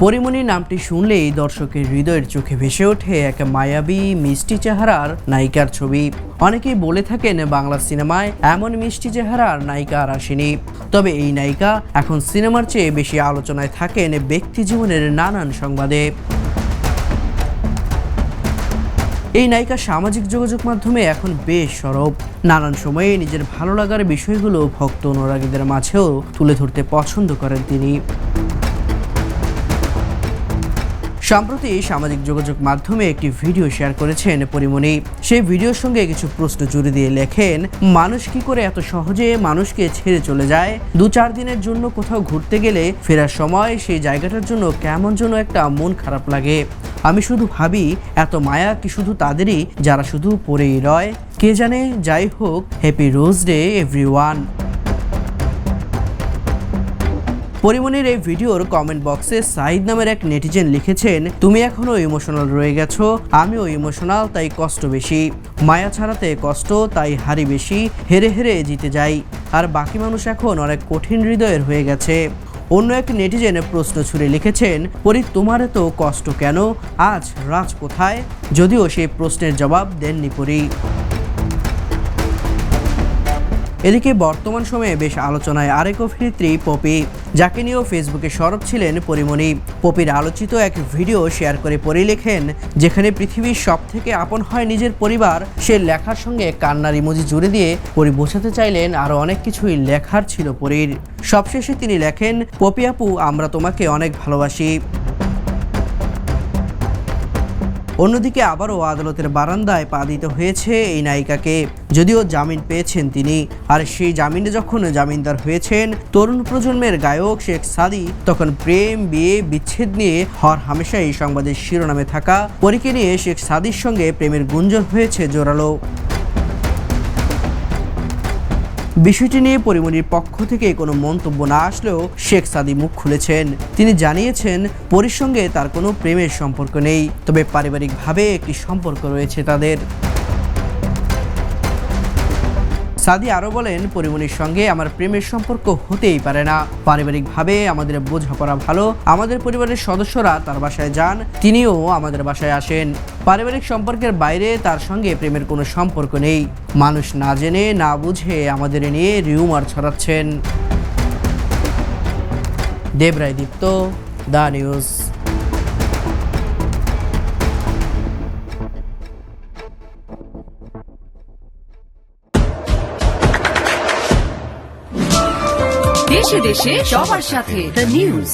পরিমণি নামটি শুনলেই দর্শকের হৃদয়ের চোখে ভেসে ওঠে এক মায়াবী মিষ্টি চেহারার নায়িকার ছবি। অনেকেই বলে থাকেন বাংলা সিনেমায় এমন মিষ্টি চেহারার নায়িকা আর আসেনি। তবে এই নায়িকা এখন সিনেমার চেয়ে বেশি আলোচনায় থাকেন ব্যক্তি জীবনের নানান সংবাদে। এই নায়িকা সামাজিক যোগাযোগ মাধ্যমে এখন বেশ সরব। নানান সময়ে নিজের ভালো লাগার বিষয়গুলো ভক্ত অনুরাগীদের মাঝেও তুলে ধরতে পছন্দ করেন তিনি। সম্প্রতি সামাজিক যোগাযোগ মাধ্যমে একটি ভিডিও শেয়ার করেছেন পরিমণি। সেই ভিডিওর সঙ্গে কিছু প্রশ্ন জুড়ে দিয়ে লেখেন, মানুষ কি করে এত সহজে মানুষকে ছেড়ে চলে যায়? 2-4 দিনের জন্য কোথাও ঘুরতে গেলে ফেরার সময় সেই জায়গাটার জন্য কেমন যেন একটা মন খারাপ লাগে। আমি শুধু ভাবি, এত মায়া কি শুধু তাদেরই যারা শুধু পড়েই রয়? কে জানে। যাই হোক, হ্যাপি রোজ ডে এভরিওয়ান। পরিমণির এই ভিডিওর কমেন্ট বক্সে সাইদ নামের এক নেটিজেন লিখেছেন, তুমি এখনো ইমোশনাল রয়ে গেছো, আমিও ইমোশনাল, তাই কষ্ট বেশি। মায়া ছাড়াতে কষ্ট, তাই হারি বেশি, হেরে হেরে জিতে যাই। আর বাকি মানুষ এখন অনেক কঠিন হৃদয়ের হয়ে গেছে। অন্য এক নেটিজেন প্রশ্ন ছুড়ে লিখেছেন, পরি তোমার এত কষ্ট কেন? আজ রাজ কোথায়? যদিও সেই প্রশ্নের জবাব দেননি পরি। এদিকে বর্তমান সময়ে বেশ আলোচনায় আরেক অভিনেত্রী পপি, যাকে নিয়েও ফেসবুকে সরব ছিলেন পরিমণি। পপির আলোচিত এক ভিডিও শেয়ার করে পরি লেখেন, যেখানে পৃথিবীর সব থেকে আপন হয় নিজের পরিবার, সে লেখার সঙ্গে কান্নার ইমোজি জুড়ে দিয়ে পরি বোঝাতে চাইলেন আরও অনেক কিছুই লেখার ছিল পরির। সবশেষে তিনি লেখেন, পপি আপু, আমরা তোমাকে অনেক ভালোবাসি। অন্যদিকে আবারও আদালতের বারান্দায় পা দিতে হয়েছে এই নায়িকাকে। যদিও জামিন পেয়েছেন তিনি, আর সেই জামিনে যখন জামিনদার হয়েছেন তরুণ প্রজন্মের গায়ক শেখ সাদি, তখন প্রেম, বিয়ে, বিচ্ছেদ নিয়ে হর হামেশাই সংবাদের শিরোনামে থাকা পরীকে নিয়ে শেখ সাদির সঙ্গে প্রেমের গুঞ্জন হয়েছে জোরালো। বিষয়টি নিয়ে পরিমণির পক্ষ থেকে কোনো মন্তব্য না আসলেও শেখ সাদি মুখ খুলেছেন। তিনি জানিয়েছেন, পরির সঙ্গে তার কোনো প্রেমের সম্পর্ক নেই, তবে পারিবারিকভাবে একটি সম্পর্ক রয়েছে তাদের। সাদি আরও বলেন, পরিমণির সঙ্গে আমার প্রেমের সম্পর্ক হতেই পারে না। পারিবারিকভাবে আমাদের বোঝাপড়া ভালো। আমাদের পরিবারের সদস্যরা তার বাসায় যান, তিনিও আমাদের বাসায় আসেন। পারিবারিক সম্পর্কের বাইরে তার সঙ্গে প্রেমের কোনো সম্পর্ক নেই। মানুষ না জেনে না বুঝে আমাদের নিয়ে রিউমার ছড়াচ্ছেন। দেবরায় দীপ্ত, দ্য নিউজ। দেশে দেশে সবার সাথে দ্য নিউজ।